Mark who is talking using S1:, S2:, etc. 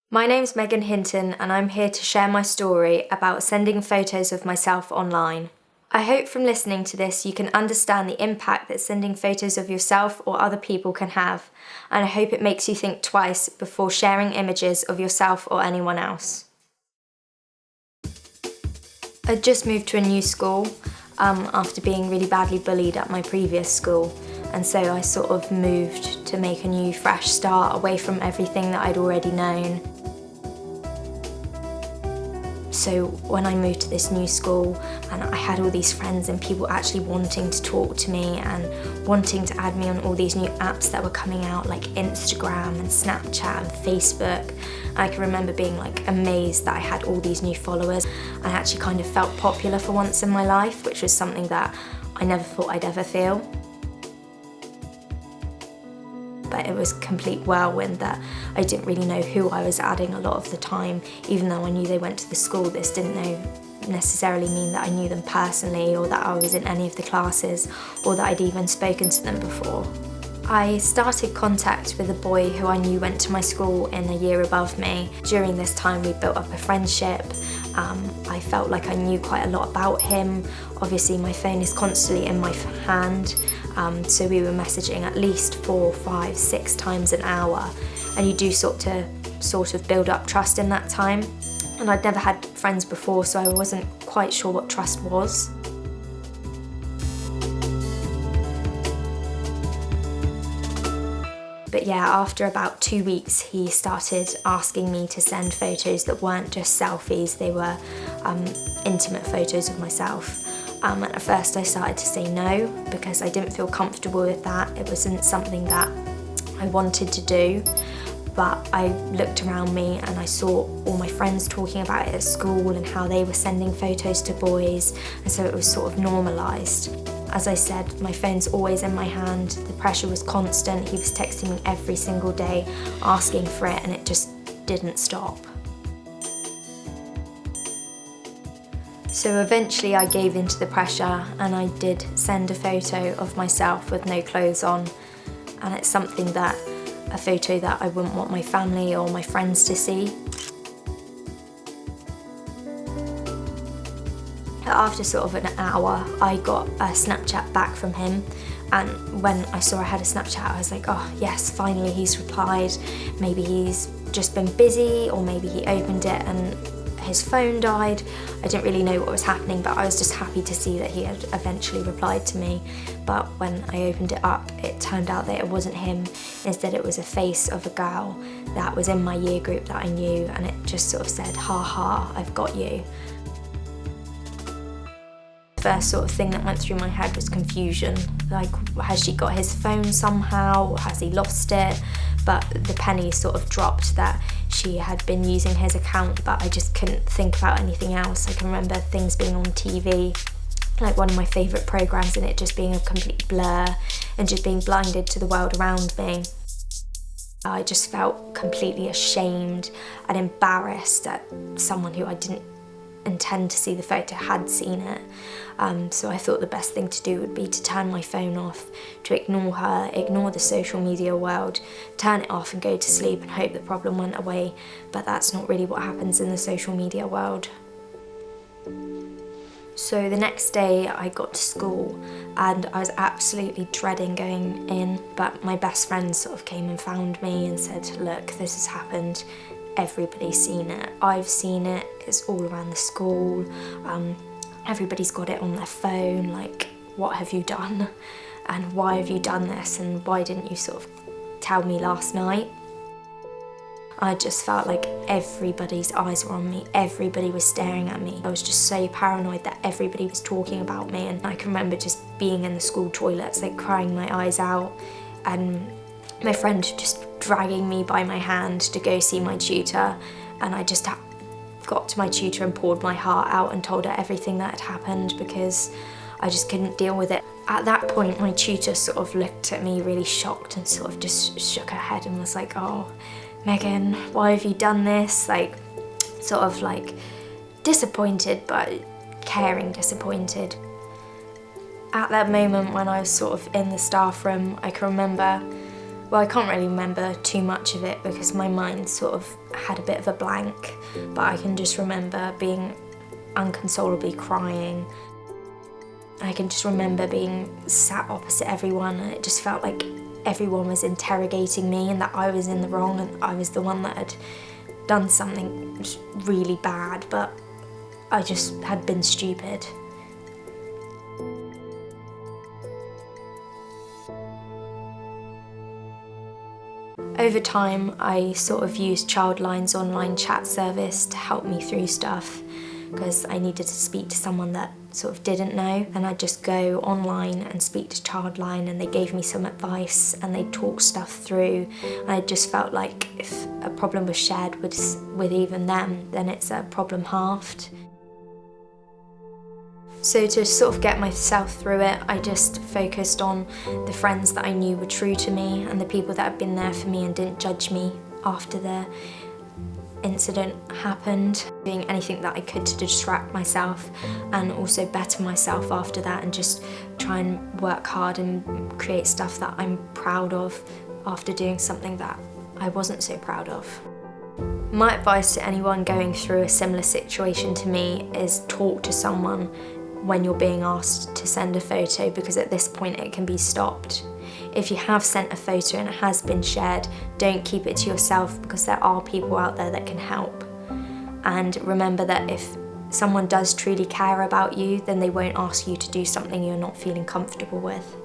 S1: My name's Megan Hinton and I'm here to share my story about sending photos of myself online. I hope from listening to this you can understand the impact that sending photos of yourself or other people can have, and I hope it makes you think twice before sharing images of yourself or anyone else. I just moved to a new school after being really badly bullied at my previous school, and so I sort of moved to make a new fresh start away from everything that I'd already known. So when I moved to this new school and I had all these friends and people actually wanting to talk to me and wanting to add me on all these new apps that were coming out like Instagram and Snapchat and Facebook, I can remember being like amazed that I had all these new followers and actually kind of felt popular for once in my life, which was something that I never thought I'd ever feel. But it was a complete whirlwind that I didn't really know who I was adding a lot of the time. Even though I knew they went to the school, this didn't necessarily mean that I knew them personally or that I was in any of the classes or that I'd even spoken to them before. I started contact with a boy who I knew went to my school in a year above me. During this time we built up a friendship. I felt like I knew quite a lot about him. Obviously my phone is constantly in my hand, so we were messaging at least 4, 5, 6 times an hour, and you do sort of build up trust in that time. And I'd never had friends before, so I wasn't quite sure what trust was. But yeah, after about 2 weeks, he started asking me to send photos that weren't just selfies, they were intimate photos of myself. And at first I started to say no, because I didn't feel comfortable with that. It wasn't something that I wanted to do. But I looked around me and I saw all my friends talking about it at school and how they were sending photos to boys, and so it was sort of normalised. As I said, my phone's always in my hand, the pressure was constant, he was texting me every single day, asking for it, and it just didn't stop. So eventually I gave in to the pressure and I did send a photo of myself with no clothes on, and it's a photo that I wouldn't want my family or my friends to see. After sort of an hour, I got a Snapchat back from him, and when I saw I had a Snapchat, I was like, oh yes, finally he's replied. Maybe he's just been busy, or maybe he opened it and his phone died. I didn't really know what was happening, but I was just happy to see that he had eventually replied to me. But when I opened it up, it turned out that it wasn't him. Instead, it was a face of a girl that was in my year group that I knew, and it just sort of said, ha ha, I've got you. The first sort of thing that went through my head was confusion. Like, has she got his phone somehow, or has he lost it? But the penny sort of dropped that she had been using his account, but I just couldn't think about anything else. I can remember things being on TV, like one of my favourite programmes, and it just being a complete blur and just being blinded to the world around me. I just felt completely ashamed and embarrassed that someone who I didn't intend to see the photo had seen it. So I thought the best thing to do would be to turn my phone off, to ignore her, ignore the social media world, turn it off and go to sleep and hope the problem went away. But that's not really what happens in the social media world. So the next day I got to school and I was absolutely dreading going in, but my best friend sort of came and found me and said, look, this has happened. Everybody's seen it. I've seen it. It's all around the school. Everybody's got it on their phone. Like, what have you done? And why have you done this? And why didn't you sort of tell me last night? I just felt like everybody's eyes were on me. Everybody was staring at me. I was just so paranoid that everybody was talking about me. And I can remember just being in the school toilets, like crying my eyes out. And my friend just dragging me by my hand to go see my tutor, and I just got to my tutor and poured my heart out and told her everything that had happened because I just couldn't deal with it. At that point my tutor sort of looked at me really shocked and sort of just shook her head and was like, oh, Megan, why have you done this? Like, sort of like disappointed, but caring disappointed. At that moment when I was sort of in the staff room, I can remember Well, I can't really remember too much of it because my mind sort of had a bit of a blank, but I can just remember being inconsolably crying. I can just remember being sat opposite everyone, and it just felt like everyone was interrogating me and that I was in the wrong and I was the one that had done something really bad, but I just had been stupid. Over time, I sort of used Childline's online chat service to help me through stuff because I needed to speak to someone that sort of didn't know, and I'd just go online and speak to Childline and they gave me some advice and they talked stuff through, and I just felt like if a problem was shared with even them, then it's a problem halved. So to sort of get myself through it, I just focused on the friends that I knew were true to me and the people that had been there for me and didn't judge me after the incident happened. Doing anything that I could to distract myself and also better myself after that, and just try and work hard and create stuff that I'm proud of after doing something that I wasn't so proud of. My advice to anyone going through a similar situation to me is talk to someone when you're being asked to send a photo, because at this point it can be stopped. If you have sent a photo and it has been shared, don't keep it to yourself, because there are people out there that can help. And remember that if someone does truly care about you, then they won't ask you to do something you're not feeling comfortable with.